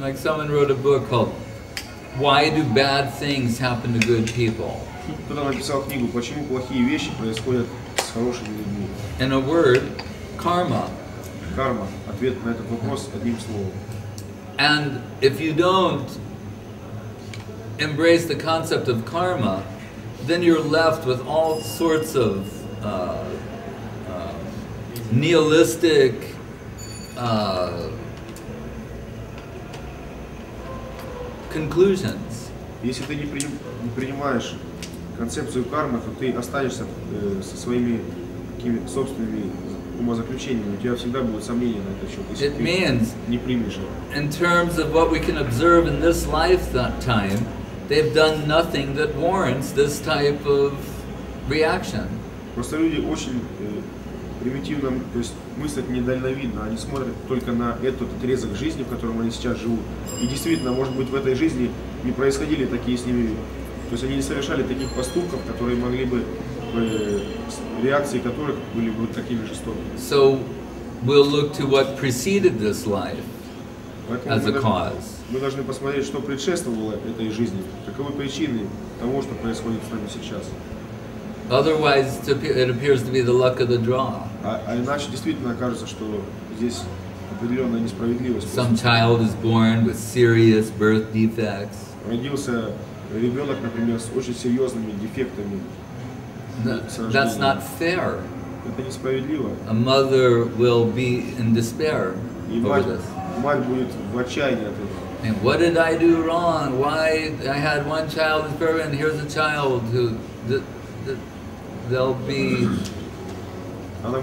Like someone wrote a book called "Why Do Bad Things Happen to Good People?" Кто-то написал книгу «Почему плохие вещи происходят с хорошими людьми». In a word, karma. Карма. Ответ на этот вопрос одним словом. And if you don't embrace the concept of karma, then you're left with all sorts of nihilistic conclusions. Если ты не принимаешь концепцию кармы, то ты останешься со своими какими собственными умозаключениями. У тебя всегда будут сомнения на этот счет, если It means, не примешь. in terms of what we can observe in this lifetime, they've done nothing that warrants this type of reaction. Просто люди очень примитивно, то есть мыслят недальновидно, они смотрят только на этот отрезок жизни, в котором они сейчас живут. И действительно, может быть, в этой жизни не происходили такие с ними, то есть они не совершали таких поступков, которые могли бы, реакции которых были бы такими жестокими. So we'll look to what preceded this life as a cause. Мы должны посмотреть, что предшествовало этой жизни, каковы причины того, что происходит с нами сейчас. Otherwise, it appears to be the luck of the draw. А иначе действительно кажется, что здесь определенная несправедливость. Some child is born with serious birth defects. Родился ребенок, например, с очень серьезными дефектами. That's not fair. Это несправедливо. A mother will be in despair И over this. мать будет в отчаянии от этого. And what did I do wrong? Why I had one child is perfect, and here's a child who they'll be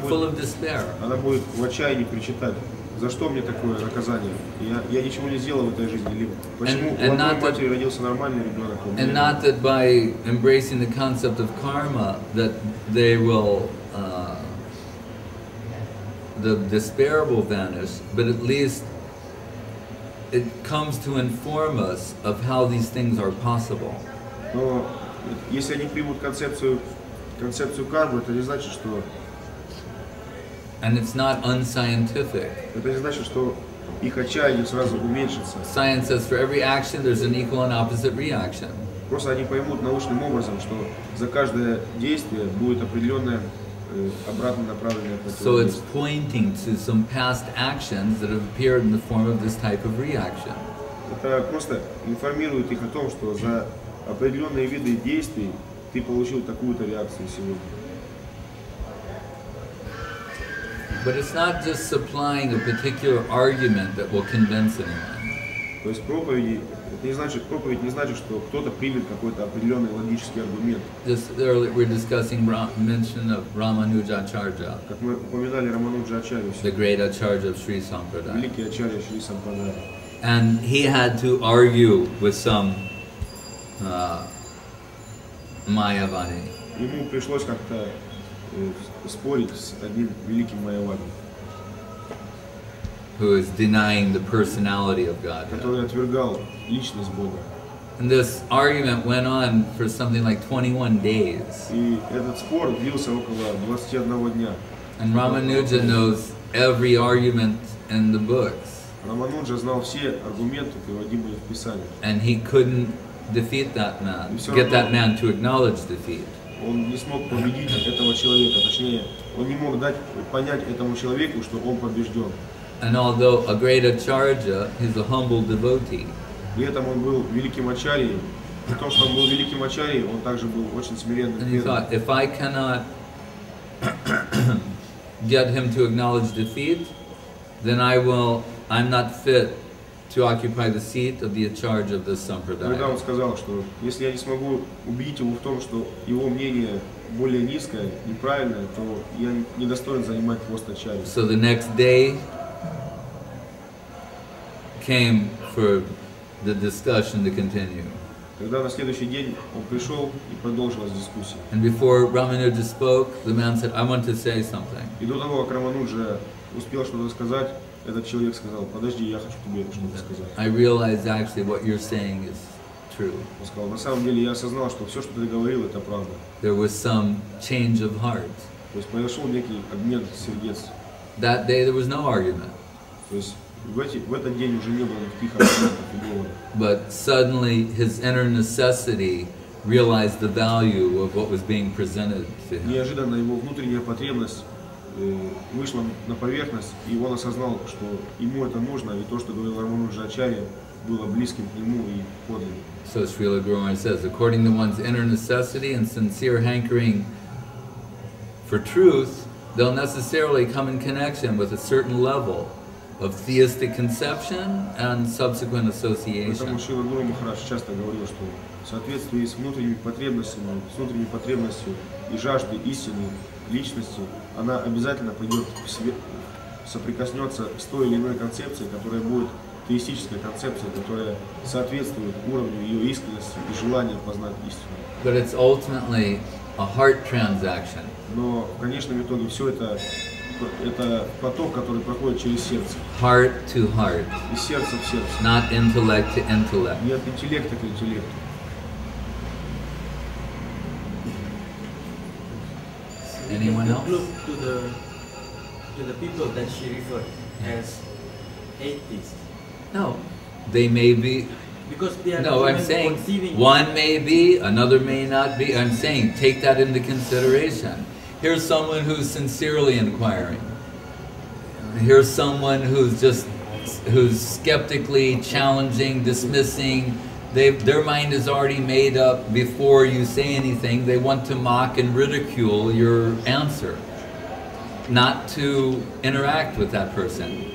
full of despair. Она будет в отчаянии причитать. За что мне такое наказание? Я ничего не сделал в этой жизни. Либо почему у одной матери родился нормальный ребенок? And not that by embracing the concept of karma that they will, the despair will vanish, but at least it comes to inform us of how these things are possible. Но если они примут концепцию кармы, это не значит, что And it's not unscientific. это не значит, что их отчаяние сразу уменьшится. Science says for every action there's an equal and opposite reaction. Просто они поймут научным образом, что за каждое действие будет определенное обратно направленное So it's противодействие. pointing to some past actions that have appeared in the form of this type of reaction. Это просто информирует их о том, что за определенные виды действий ты получил такую-то реакцию сегодня. But it's not just supplying a particular argument that will convince anyone. То есть проповедь не значит, что кто-то примет какой-то определенный логический аргумент. Just earlier we're discussing mention of Рамануджа-ачарьей, Как мы упоминали Рамануджа-ачарью, the great acharya of Sri Sampradaya. великий ачарья Шри Сампрадая. And he had to argue with some майавади. Ему пришлось как-то спорить с одним великим майавади, who is denying the personality of God. который отвергал личность Бога. And this argument went on for something like 21 days. И этот спор длился около 21 дня. And Ramanuja knows every argument in the books. Рамануджа знал все аргументы, приводимые в Писании. And he couldn't defeat that man, get that man to acknowledge defeat. Он не смог победить этого человека, точнее, он не мог дать понять этому человеку, что он побежден. And although a great acharya, he's a humble devotee. При этом он был великим ачарьей. При том, что он был великим ачарьей, он также был очень смиренным. And he thought, if I cannot get him to acknowledge defeat, then I'm not fit to occupy the seat of the acharya of this Тогда sampradaya. он сказал, что если я не смогу убедить его в том, что его мнение более низкое, неправильное, то я не достоин занимать пост ачарьи. So the next day came for the discussion to continue. Тогда на следующий день он пришел и продолжилась дискуссия. And before Ramanuja spoke, the man said, I want to say something. И до того, как Рамануджа успел что-то сказать, этот человек сказал: подожди, я хочу тебе что-то сказать. I realize actually what you're saying is true. Он сказал: на самом деле я осознал, что все, что ты говорил, это правда. There was some change of heart. То есть произошел некий обмен сердец. That day there was no argument. То есть В этот день уже не было никаких аргументов и доводов. But suddenly his inner necessity realized the value of what was being presented to him. Неожиданно его внутренняя потребность вышла на поверхность, и он осознал, что ему это нужно, и то, что говорил Рамануджа-ачарьей, было близким к нему и подлинным. So Srila Guru Maharaj says, according to one's inner necessity and sincere hankering for truth, they'll necessarily come in connection with a certain level of theistic conception and subsequent association. Поэтому Шрила Гуру Махарадж часто говорил, что в соответствии с внутренними потребностями, с внутренней потребностью и жаждой истины личности, она обязательно пойдет соприкоснется с той или иной концепцией, которая будет теистическая концепция, которая соответствует уровню ее искренности и желания познать истину. But it's ultimately a heart transaction. Но в конечном итоге все это поток, который проходит через сердце. Heart to heart. Из сердца в сердце. Not intellect to intellect. Не от интеллекта к интеллекту. Anyone else? Look to the people that she referred as atheists. No, they may be. Because they are no, I'm saying one may be, another may not be. I'm saying take that into consideration. Here's someone who's sincerely inquiring. Here's someone who's skeptically challenging, dismissing. Their mind is already made up before you say anything. They want to mock and ridicule your answer, not to interact with that person.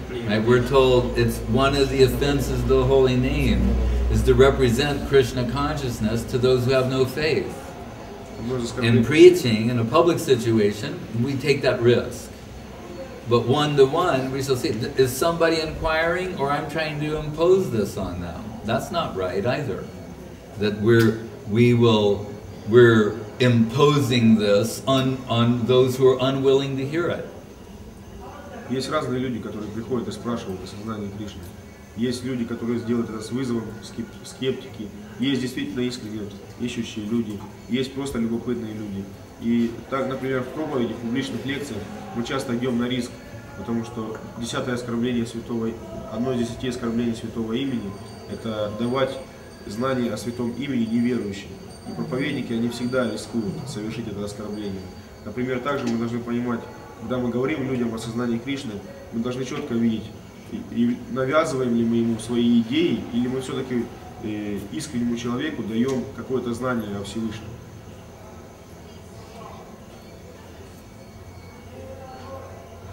Right? We're told it's one of the offenses of the holy name is to represent Krishna consciousness to those who have no faith. In preaching, in a public situation, we take that risk. But one-to-one, we shall see, is somebody inquiring or I'm trying to impose this on them? That's not right either. That we're imposing this on those who are unwilling to hear it. Есть разные люди, которые приходят и спрашивают о сознании Кришны. Есть люди, которые сделают это с вызовом, скептики. Есть действительно искренне ищущие люди. Есть просто любопытные люди. И так, например, в проповеди, в публичных лекциях мы часто идем на риск, потому что одно из 10 оскорблений святого имени – это давать знания о святом имени неверующим. И проповедники, они всегда рискуют совершить это оскорбление. Например, также мы должны понимать, когда мы говорим людям о сознании Кришны, мы должны четко видеть, и навязываем ли мы ему свои идеи, или мы все-таки искреннему человеку даем какое-то знание о Всевышнем.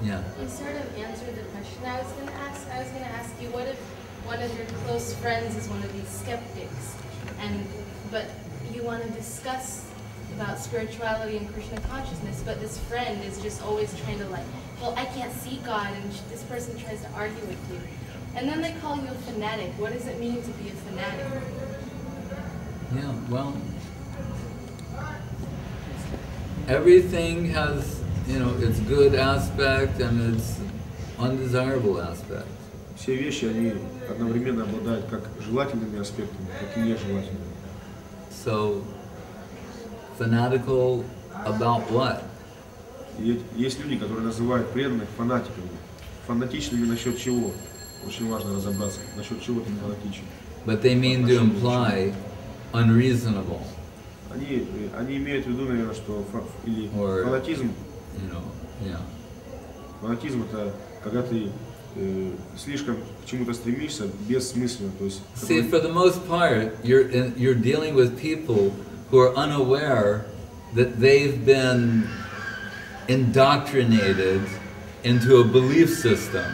Yeah. You sort of answered the question I was going to ask. I was going to ask you, what if one of your close friends is one of these skeptics, but you want to discuss about spirituality and Krishna consciousness, but this friend is just always trying to well, I can't see God, and this person tries to argue with you. And then they call you a fanatic. What does it mean to be a fanatic? Yeah, well, everything has, its good aspect and its undesirable aspect. Все вещи, они одновременно обладают как желательными аспектами, так и нежелательными. So, fanatical about what? Есть люди, которые называют преданных фанатиками. Фанатичными насчет чего? Очень важно разобраться, насчет чего ты фанатичен. But they mean to imply unreasonable. Они имеют в виду, наверное, что фанатизм. Фанатизм это когда ты слишком к чему-то стремишься бессмысленно, то есть. See, for the most part, you're dealing with people who are unaware that they've been indoctrinated into a belief system,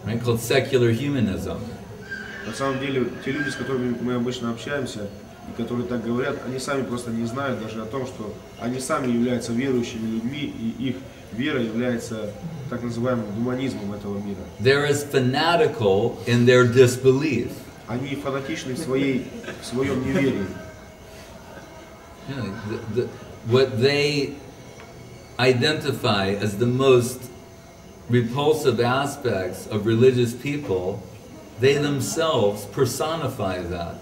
right, called secular humanism. На самом деле, те люди, с которыми мы обычно общаемся, и которые так говорят, они сами просто не знают даже о том, что они сами являются верующими людьми, и их вера является так называемым гуманизмом этого мира. They're as fanatical in their disbelief. Они фанатичны в своем неверии. What they identify as the most repulsive aspects of religious people, they themselves personify that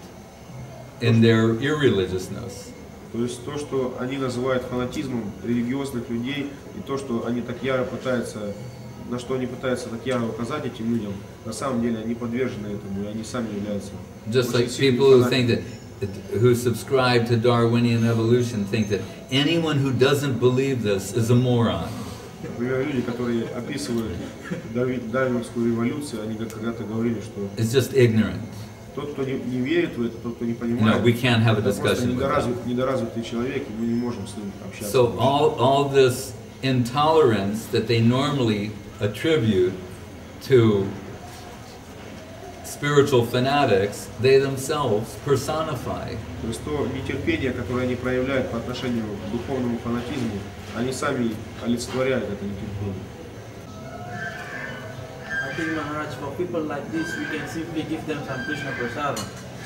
in their irreligiousness. То есть то, что они называют фанатизмом религиозных людей, и то, что они так яро пытаются на что они пытаются так яро указать этим людям, на самом деле они подвержены этому, и они сами являются. Just like people who think that, who subscribe to Darwinian evolution, think that anyone who doesn't believe this is a moron. Например, люди, которые описывают дарвинскую революцию, они когда-то говорили, что it's just ignorant. тот, кто не верит в это, тот, кто не понимает, we can't have a это просто discussion with that. недоразвитый человек, и мы не можем с ним общаться. So all this intolerance that they normally attribute to spiritual fanatics, they themselves personify. То есть то нетерпение, которое они проявляют по отношению к духовному фанатизму, они сами олицетворяют это нетерпение. I think, Maharaj, for people like this, we can simply give them some Krishna prasada,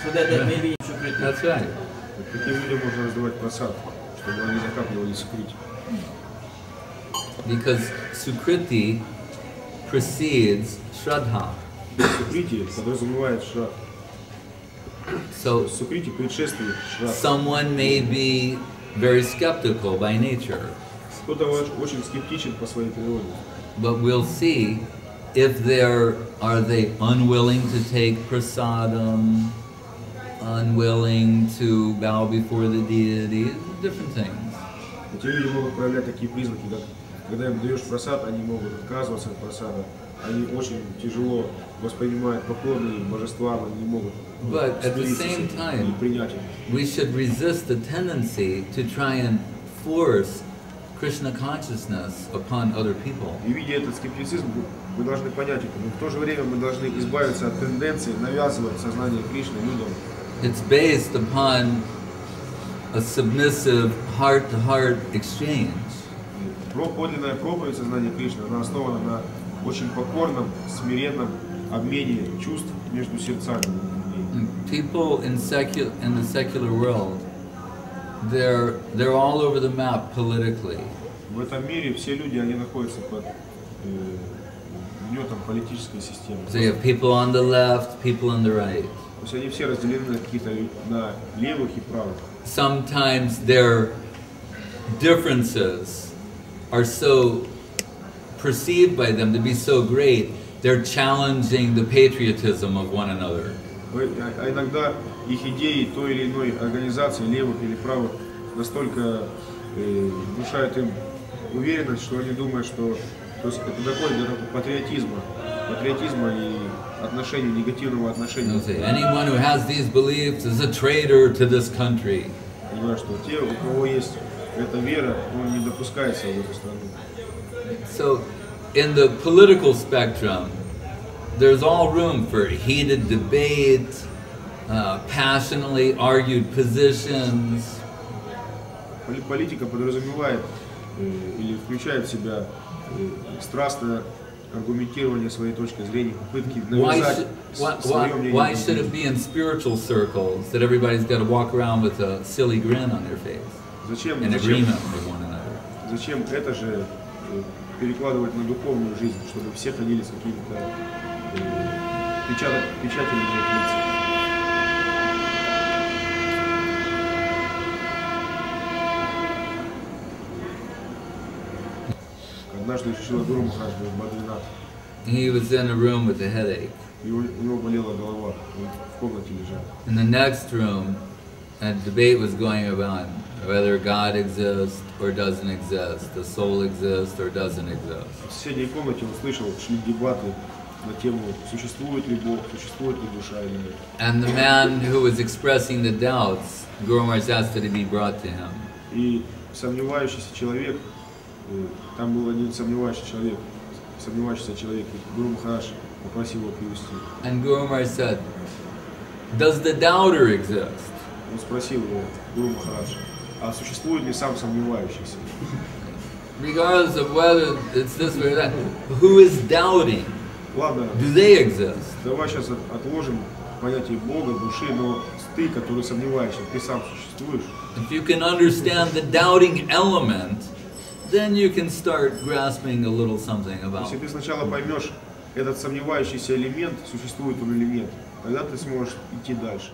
so that they may be sukriti. That's right. Таким людям можно раздавать прасад, чтобы они закапливали сукрити. Because sukriti precedes shraddha. Сукрити подразумевает шрадха. So Сукрити предшествует шрадха. someone may be very skeptical by nature, Кто-то очень скептичен по своей природе. but we'll see if are they unwilling to take prasadam, unwilling to bow before the deity, different things. Эти люди могут проявлять такие признаки, как когда им даешь прасад, они могут отказываться от прасада. Они очень тяжело воспринимают поклоны божествам, они не могут But at the same time, принять их. we should resist the tendency to try and force Krishna consciousness upon other people. И видя этот скептицизм, мы должны понять это, но в то же время мы должны избавиться от тенденции навязывать сознание Кришны людям. It's based upon a submissive heart-to-heart exchange. Подлинная проповедь сознания Кришны, она основана на очень покорном, смиренном обмене чувств между сердцами людей. People in the secular world, they're all over the map politically. В этом мире все люди, они находятся под гнетом политической системы. So you have people on the left, people on the right. То есть они все разделены на какие-то на левых и правых. Sometimes their differences are so perceived by them to be so great, they're challenging the patriotism of one another. А иногда их идеи той или иной организации, левых или правых, настолько внушают им уверенность, что они думают, что то есть это доходит до такого патриотизма и отношения, негативного отношения. Anyone who has these beliefs is a traitor to this country. Понимаю, что те, у кого есть эта вера, он не допускается в эту страну. So, in the political spectrum, there's all room for heated debate, passionately argued positions. Политика подразумевает или включает в себя страстное аргументирование своей точки зрения, попытки навязать свое мнение. Why should it be in spiritual circles that everybody's got to walk around with a silly grin on their face? In agreement with one another. Зачем это же перекладывать на духовную жизнь, чтобы все ходили с какими-то печатями на их лицах? Однажды Шрила Гуру Махарадж был в Бадринат. He was in a room with a headache. И у него болела голова, он в комнате лежал. In the next room, a debate was going about whether God exists or doesn't exist, the soul exists or doesn't exist. В соседней комнате он слышал, шли дебаты на тему, существует ли Бог, существует ли душа или нет. And the man who was expressing the doubts, Guru Maharaj asked to be brought to him. И сомневающийся человек, там был один сомневающийся человек, Гуру Махарадж попросил его привести. And Guru Maharaj said, does the doubter exist? Он спросил его, Гуру Махарадж, а существует ли сам сомневающийся? Regardless of whether it's this way or that, who is doubting? Ладно, Do they exist? давай сейчас отложим понятие Бога, души, но ты, который сомневаешься, ты сам существуешь. If you can understand the doubting element, then you can start grasping a little something about Если ты сначала поймешь этот сомневающийся элемент, существует он или нет, тогда ты сможешь идти дальше.